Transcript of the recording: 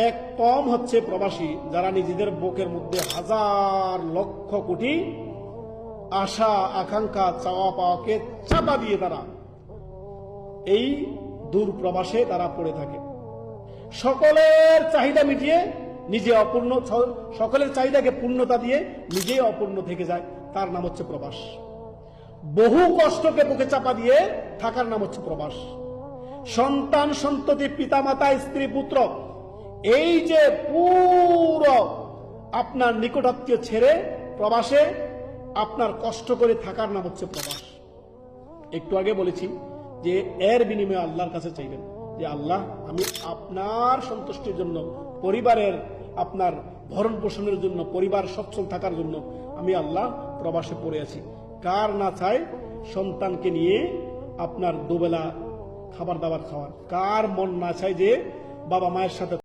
এক কম হচ্ছে প্রবাসী, যারা নিজেদের বুকের মধ্যে হাজার লক্ষ কোটি আশা আকাঙ্ক্ষা চাওয়া পাওয়াকে চাপা দিয়ে তারা এই দূর প্রবাসে তারা পড়ে থাকে। সকলের চাহিদা মিটিয়ে নিজে অপূর্ণ, সকলের চাহিদাকে পূর্ণতা দিয়ে নিজেই অপূর্ণ থেকে যায়, তার নাম হচ্ছে প্রবাস। বহু কষ্টকে বুকে চাপা দিয়ে থাকার নাম হচ্ছে প্রবাস। সন্তান সন্ততি পিতামাতা স্ত্রী পুত্র এই যে পুরো আপনার নিকটাত্মীয় ছেড়ে প্রবাসে আপনার কষ্ট করে থাকার নাম হচ্ছে প্রবাস। একটু আগে বলেছি যে এর বিনিময়ে আল্লাহর কাছে চাইবেন যে আল্লাহ, আমি আপনার সন্তুষ্টির জন্য, পরিবারের আপনার ভরণ পোষণের জন্য, পরিবার সচ্ছল থাকার জন্য আমি আল্লাহ প্রবাসে পড়ে আছি। কার না চায় সন্তানকে নিয়ে আপনার দুবেলা খাবার দাবার খাওয়ার? কার মন না চায় যে বাবা মায়ের সাথে